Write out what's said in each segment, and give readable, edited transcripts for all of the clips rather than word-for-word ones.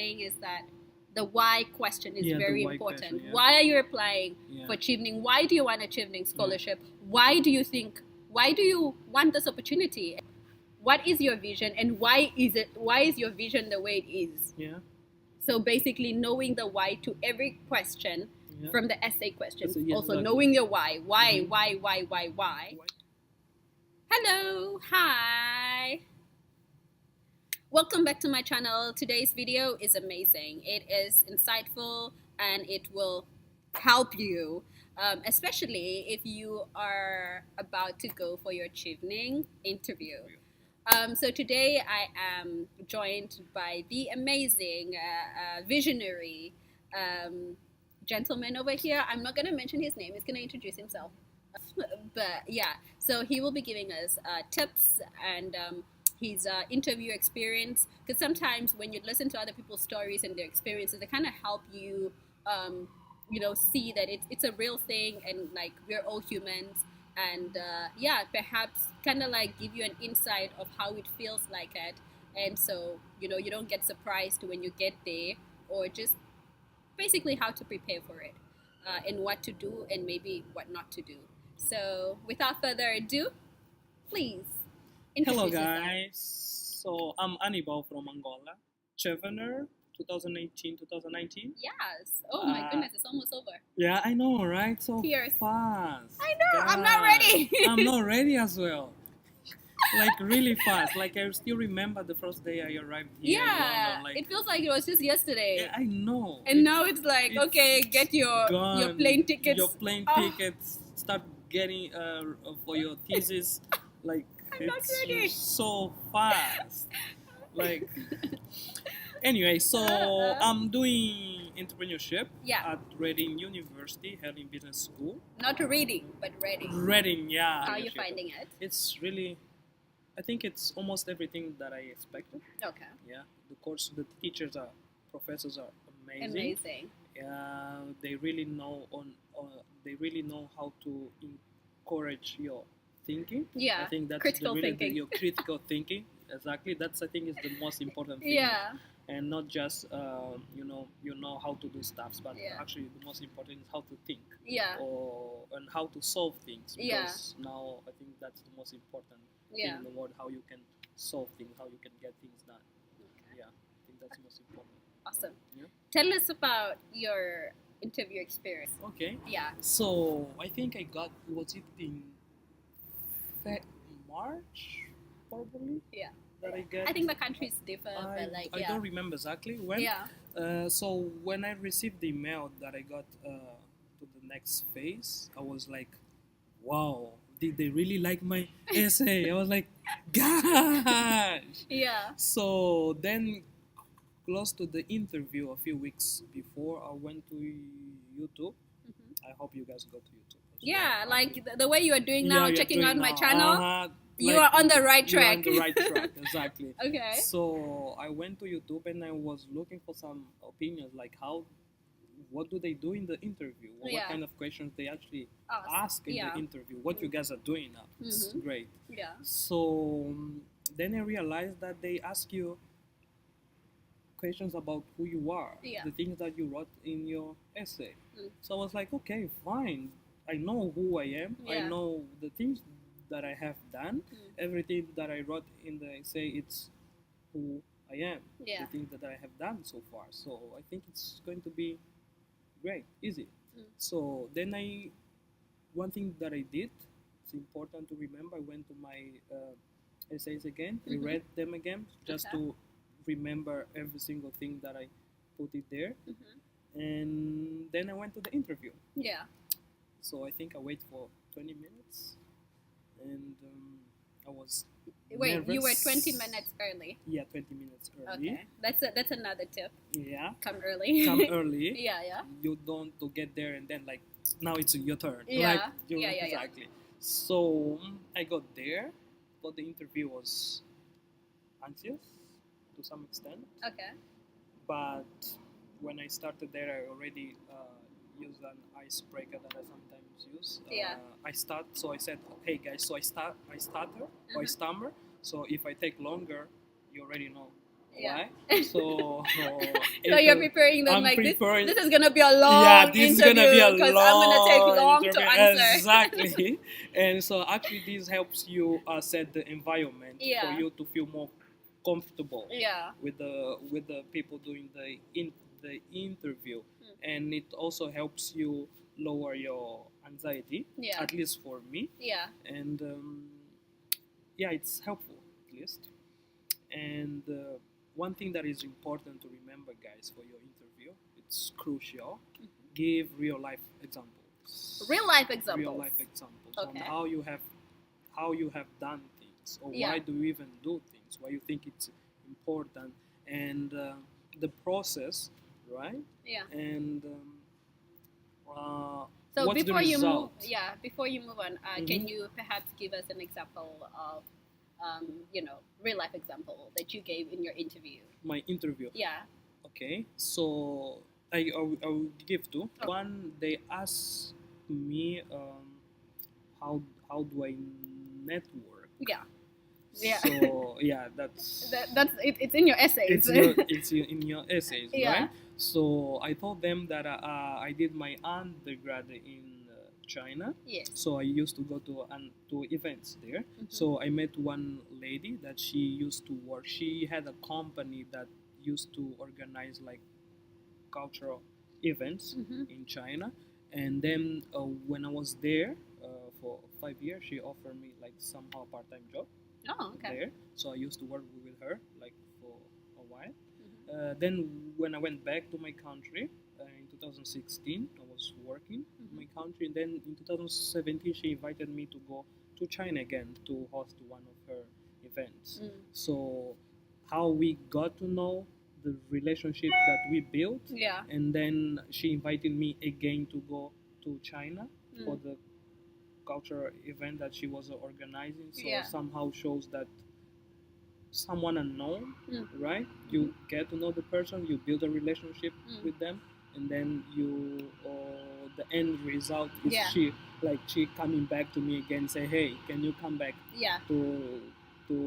saying is that the why question is very why important. question, yeah. Why are you applying Yeah. for chevening? Why do you want a chevening scholarship? Why do you want this opportunity? What is your vision, and why is your vision the way it is? Yeah. So basically knowing the why to every question Yeah. from the essay questions. So, yes, also exactly. knowing your why. Mhm. Why. Hello, hi. Welcome back to my channel. Today's video is amazing. It is insightful and it will help you, especially if you are about to go for your chevening interview. So today I am joined by the amazing, visionary gentleman over here. I'm not going to mention his name. He's going to introduce himself. But yeah, so he will be giving us tips and his interview experience, because sometimes when you listen to other people's stories and their experiences, they kind of help you see that it's a real thing, and like we're all humans, and perhaps kind of like give you an insight of how it feels like it, and so you don't get surprised when you get there, or just basically how to prepare for it, and what to do and maybe what not to do. So without further ado, please Hello introduce yourself. guys, so I'm Anibal from Angola Chevener, 2018-2019. Yes. Oh my goodness, it's almost over. Yeah, I know, right? So Cheers. fast. I know, I'm not ready. I'm not ready as well. Like really fast. Like I still remember the first day I arrived here in London. Like, it feels like it was just yesterday. yeah, I know. And now it's like, it's okay, get your plane tickets. Your plane tickets. Start getting for your thesis. Like I'm not it's ready. so fast. Like anyway, so I'm doing entrepreneurship at Reading University, Helen Business School. Not reading, but Reading. Reading, yeah. How are you finding it? It's really, I think it's almost everything that I expected. Okay. Yeah, the teachers professors are amazing. Amazing. Yeah, they really know they really know how to encourage your thinking. Yeah, I think that's critical thinking. your critical thinking. Exactly, that's I think is the most important thing. Yeah. And not just you know how to do stuff, but actually the most important is how to think. Yeah. And how to solve things. Because Yeah. now I think that's the most important thing in the world, how you can solve things, how you can get things done. Okay. Yeah, I think that's the most important. Awesome. Yeah. Tell us about your interview experience. Okay. Yeah. So I think I got, was it in March, probably? Yeah. That I get. I think the countries differ, but like I don't remember exactly when. Yeah. So when I received the email that I got to the next phase, I was like, wow, did they really like my essay? I was like, gosh. Yeah. So then, close to the interview, a few weeks before, I went to YouTube. I hope you guys go to YouTube. Yeah, like the way you are doing now, checking out my channel. You like, are on the right track. You're on the right track, exactly. Okay. So I went to YouTube and I was looking for some opinions, like what do they do in the interview? What kind of questions they actually ask in the interview? What you guys are doing now? It's great. Yeah. So then I realized that they ask you questions about who you are, the things that you wrote in your essay. So I was like, okay, fine. I know who I am. I know the things that I have done. Everything that I wrote in the essay, it's who I am. The things that I have done so far. So I think it's going to be great, easy. So then one thing that I did, it's important to remember, I went to my essays again. I read them again just to remember every single thing that I put it there. And then I went to the interview. Yeah. So I think I waited for 20 minutes, and I was nervous. You were 20 minutes early. Yeah, 20 minutes early. Okay, that's another tip. Yeah. Come early. Come early. Yeah. You don't to get there and then like now it's your turn. Yeah. Like, exactly. So I got there, but the interview was anxious to some extent. Okay. But when I started there, I already used an icebreaker that I sometimes use. I said, hey guys, so I stutter or I stammer. So if I take longer, you already know right? So so you're preparing them this is gonna be a long this interview is gonna be a because I'm gonna take long interview. to answer. Exactly. And so actually this helps you set the environment for you to feel more comfortable with the people doing the interview, and it also helps you lower your anxiety, at least for me. And it's helpful, at least. And one thing that is important to remember, guys, for your interview, it's crucial. Give real life examples. Real life examples. Real life examples on how you have done things, or why do you even do things, why you think it's important, and the process, right? And so what's before the you result? before you move on, can you perhaps give us an example of real life example that you gave in your interview? My interview. Okay, so I will give two. One, they asked me how do I network. So that's it's in your essays. It's in your essays, right? So I told them that I did my undergrad in China. So I used to go to events there. So I met one lady that she used to work. She had a company that used to organize like cultural events in China. And then when I was there for 5 years, she offered me like somehow a part-time job. There. So I used to work with her like for a while. Then when I went back to my country in 2016, I was working in my country. And then in 2017, she invited me to go to China again to host one of her events. So how we got to know, the relationship that we built, and then she invited me again to go to China for the cultural event that she was organizing. So somehow shows that someone unknown, right? You get to know the person, you build a relationship with them, and then the end result is she coming back to me again, say, hey, can you come back to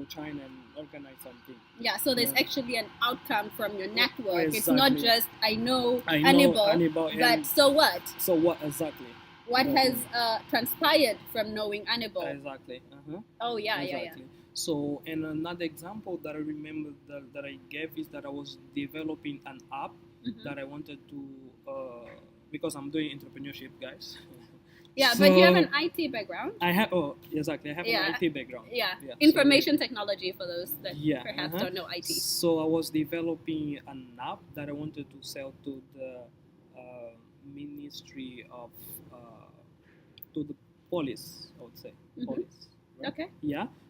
China and organize something. So there's actually an outcome from your network. Exactly. It's not just I know Annabelle, but so what? So what exactly? What has transpired from knowing Annabelle? Exactly. Oh exactly. So, and another example that I remember that I gave is that I was developing an app that I wanted to, because I'm doing entrepreneurship, guys. So, but you have an IT background? I have, exactly. I have an IT background. Information technology for those that perhaps don't know IT. So I was developing an app that I wanted to sell to the Ministry of, to the police, I would say. Police. Right? Okay.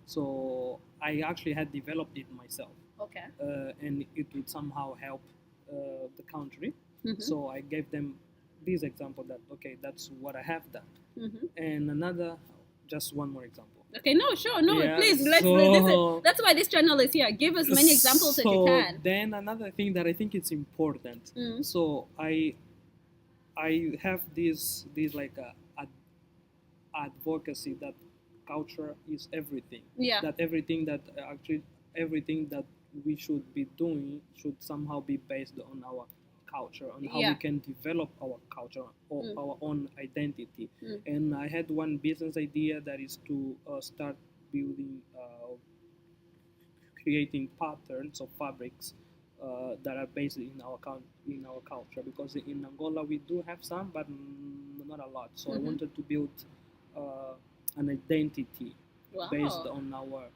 So I actually had developed it myself. Okay. And it would somehow help the country. So I gave them this example that, okay, that's what I have done. And just one more example. Okay, please, that's why this channel is here. Give us many examples that you can. Then another thing that I think it's important. So I have this like advocacy that culture is everything. That everything that we should be doing should somehow be based on our culture, on how we can develop our culture or our own identity. And I had one business idea that is to start building, creating patterns of fabrics that are based in our culture, because in Angola we do have some, but not a lot. So I wanted to build an identity based on our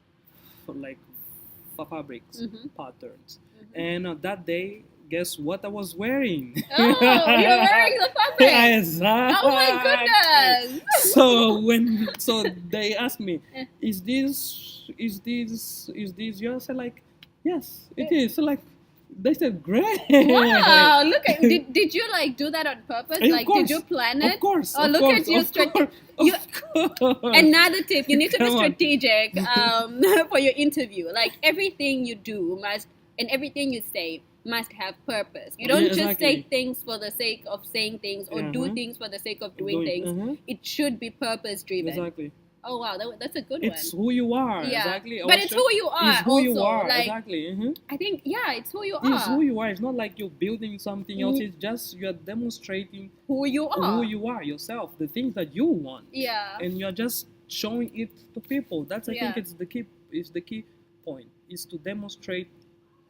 fabrics, patterns. And that day, guess what I was wearing? Oh, you're wearing the fabric. Exactly. Oh my goodness. So they asked me, is this yours? I said like, yes, it is. So like, they said, great. Wow, look at did you like do that on purpose? Like, did you plan it? Of course. Oh, look at you. Another tip, you need to be strategic for your interview. Like, everything you do and everything you say must have purpose. You don't just say things for the sake of saying things or do things for the sake of doing things. It should be purpose driven. Exactly. Oh wow, that's a good It's one. who you are. Yeah. Exactly. But it's who you are. It's who also. you are. Like, Exactly. I think it's who you are. It's who you are. It's not like you're building something else. It's just you're demonstrating who you are yourself, the things that you want. Yeah. And you're just showing it to people. That's I think it's the key. Is the key point is to demonstrate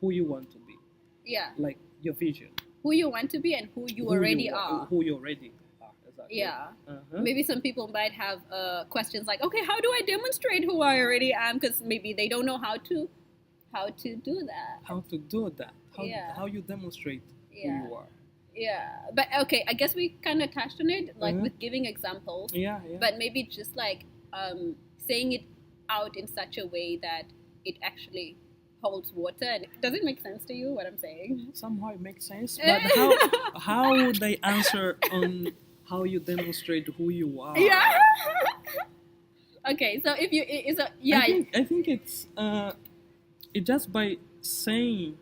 who you want to be. Yeah. Like your vision. Who you want to be and who you already are. Who you already are. Exactly. Yeah. Maybe some people might have questions like, okay, how do I demonstrate who I already am? Because maybe they don't know how to do that. How to do that? How you demonstrate who you are. Yeah, but okay, I guess we kind of touched on it, like with giving examples. Yeah. But maybe just like saying it out in such a way that it actually holds water. And does it make sense to you what I'm saying? Somehow it makes sense, but how would they answer on how you demonstrate who you are? Yeah. Okay, so if you I think it's just by saying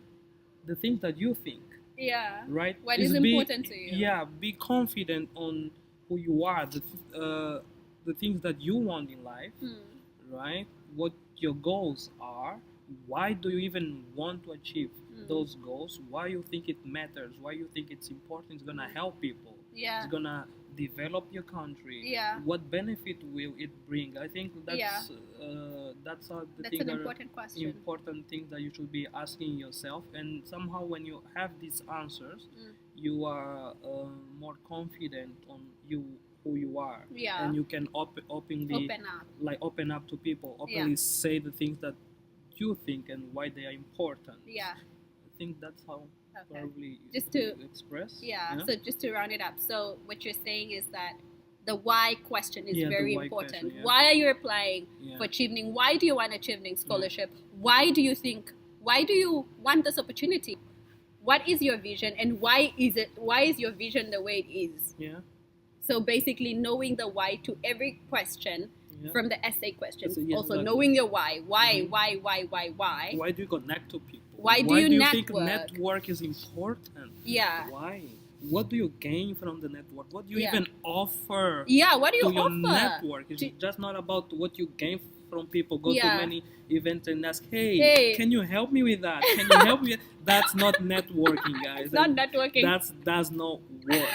the things that you think. Yeah. Right. What is important to you? Yeah. Be confident on who you are. The things that you want in life. Right. What your goals are. Why do you even want to achieve those goals? Why you think it matters? Why you think it's important? It's gonna help people. Yeah. It's gonna develop your country. Yeah. What benefit will it bring? I think that's that's an important question. Important things that you should be asking yourself. And somehow when you have these answers, you are more confident on who you are. Yeah. And you can openly open up to people. Openly say the things that you think and why they are important. Yeah. I think that's how probably just to express. Yeah. So just to round it up, so what you're saying is that the why question is very important. Question, why are you applying for chevening? Why do you want a chevening scholarship? Why do you want this opportunity? What is your vision, and why is your vision the way it is? Yeah. So basically knowing the why to every question. From the essay questions. Also knowing your why. Why? Why do you connect to people? Why do you think network is important? Yeah. Why? What do you gain from the network? What do you even offer? Yeah, what do you your offer? Network? It's just not about what you gain from people. Go to many events and ask, hey, can you help me with that? Can you help me? That's not networking, guys. It's not networking. Does not work.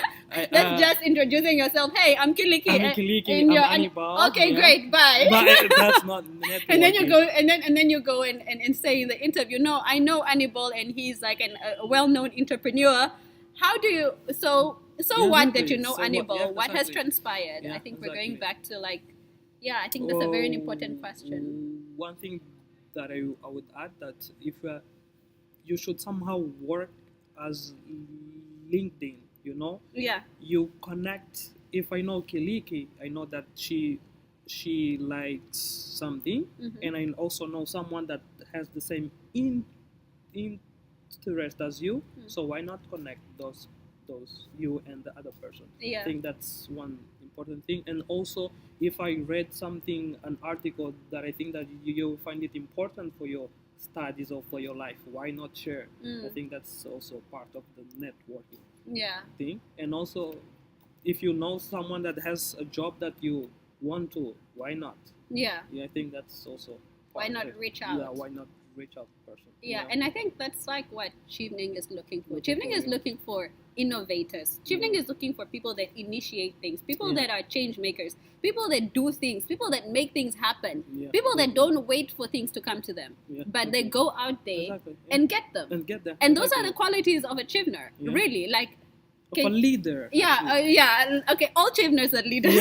That's just introducing yourself. Hey, I'm Kiliki. I'm Kiliki. I'm Anibal. Okay, great. Bye. But that's not networking. And then you go, and then you go and say in the interview, no, I know Anibal, and he's like a well-known entrepreneur. How do you? So what that you know Anibal? What has transpired? I think we're going back to like. Yeah, I think that's a very important question. One thing that I would add that if you should somehow work as LinkedIn, you know? Yeah. You connect. If I know Kiliki, I know that she likes something, and I also know someone that has the same interest as you. So why not connect those you and the other person? Yeah. I think that's one important thing. And also, if I read an article that I think that you find it important for your studies or for your life, why not share? I think that's also part of the networking thing. And also, if you know someone that has a job that you want to, why not? Yeah, I think that's also why not reach out? Yeah, why not reach out to person? Yeah, and I think that's like what chevening is looking for. Chevening is looking for innovators. Chevening is looking for people that initiate things, people that are change makers, people that do things, people that make things happen, people that don't wait for things to come to them, but they go out there and get them. And those are the qualities of a chevener, really. Like of a leader. Yeah. Okay, all cheveners are leaders.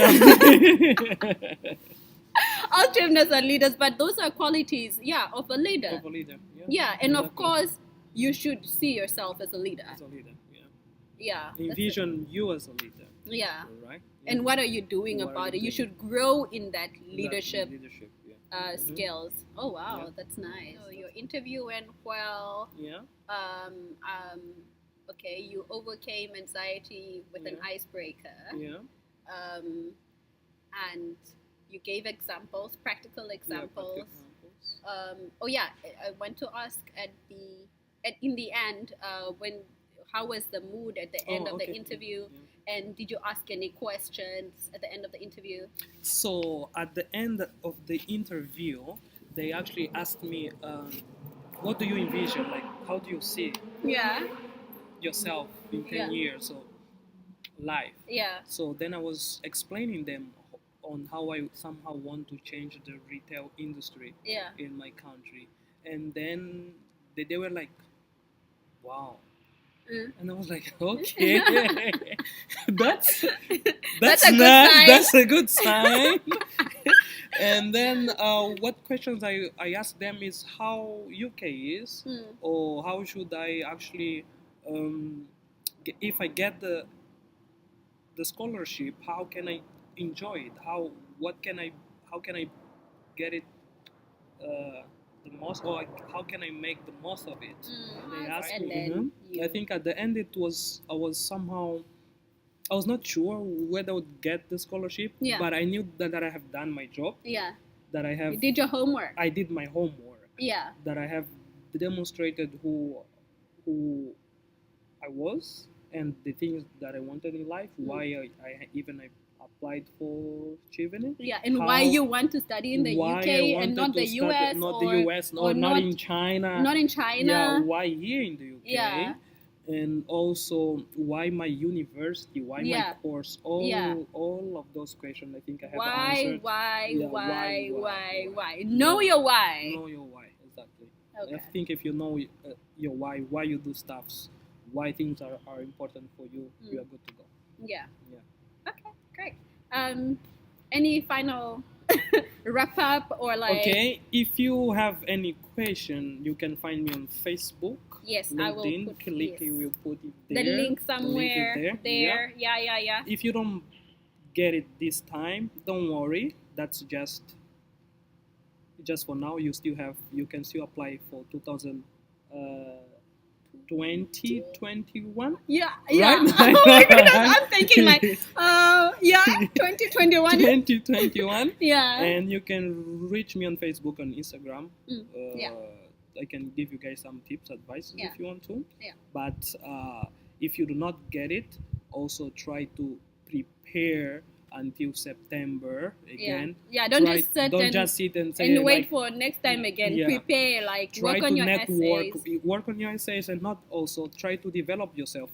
All cheveners are leaders, but those are qualities, of a leader. Of a leader, and of course, you should see yourself as a leader. As a leader, yeah. Envision you as a leader. Yeah. Right. And what are you doing about it? You should grow in that leadership skills. Oh wow, that's nice. So your interview went well. Yeah. Okay, you overcame anxiety with an icebreaker. Yeah. And you gave examples, practical examples. Yeah, I want to ask in the end, how was the mood at the end of the Okay. interview? Yeah. And did you ask any questions at the end of the interview? So at the end of the interview, they actually asked me, what do you envision? Like, how do you see Yeah. yourself in 10 years of life? Yeah. So then I was explaining them on how I somehow want to change the retail industry in my country. And then they were like, wow. And I was like, okay, that's a good nice. sign. That's a good sign. And then what questions I asked them is how UK is, or how should I actually, if I get the scholarship, how can I enjoy it? How can I get it the most, or how can I make the most of it? They asked And me. then I think at the end I was not sure whether I would get the scholarship, but I knew that I have done my job. Yeah. That I have. You did your homework. I did my homework. Yeah. That I have demonstrated who I was and the things that I wanted in life. Why I applied for chevening. Yeah, and why you want to study in the UK and not the US, not the US, or not in China. Not in China. Yeah, why here in the UK? Yeah. And also why my university, why my course, all of those questions I think I have answered. Why? Know your why. Know your why, exactly. Okay. I think if you know your why you do stuffs, why things are important for you, you are good to go. Yeah. Okay, great. Any final wrap up or like? Okay, if you have any question, you can find me on Facebook. Yes, LinkedIn. I will put Kaliki will put it there. The link somewhere the link there. Yeah. If you don't get it this time, don't worry. That's just for now. You can still apply for 2021. Yeah. Right? Oh my goodness, I'm thinking like, 2021. 2021. Yeah. And you can reach me on Facebook and Instagram. I can give you guys some tips, advice if you want to. Yeah. But if you do not get it, also try to prepare until September again. Yeah. Don't just sit and say and wait for next time again. Yeah. Prepare, like work on your essays. Work on your essays, and not also try to develop yourself.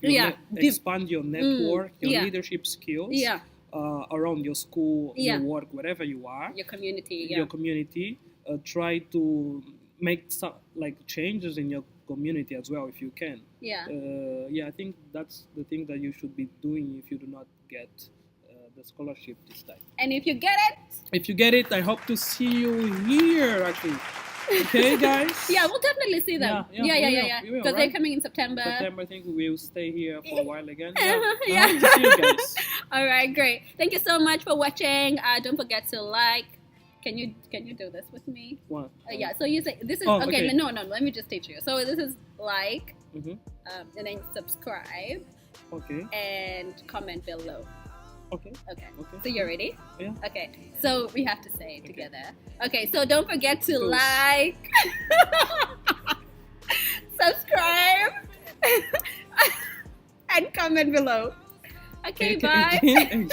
Expand your network, your leadership skills. Yeah. Around your school, your work, wherever you are. Your community. Your community. Try to make some changes in your community as well if you can. I think that's the thing that you should be doing if you do not get the scholarship this time. And if you get it, I hope to see you here actually. Okay, guys. Yeah, we'll definitely see them. Yeah. Because they're coming in September. I think we'll stay here for a while again. Yeah. I hope to see you guys. All right, great. Thank you so much for watching. Don't forget to like. Can you do this with me? What? Yeah. So you say this is okay. No. Let me just teach you. So this is like, and then subscribe. Okay. And comment below. Okay. So you're ready? Yeah. Okay. So we have to say it together. Okay. So don't forget to like, subscribe, and comment below. Okay. Bye. Again.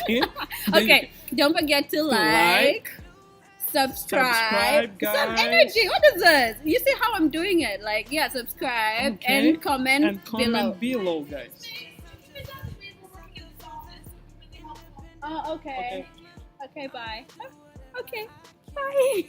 Okay. Don't forget to like. Subscribe, guys. Some energy. What is this? You see how I'm doing it? Like, subscribe and comment below, guys. Oh, okay. Okay, bye. Okay, bye.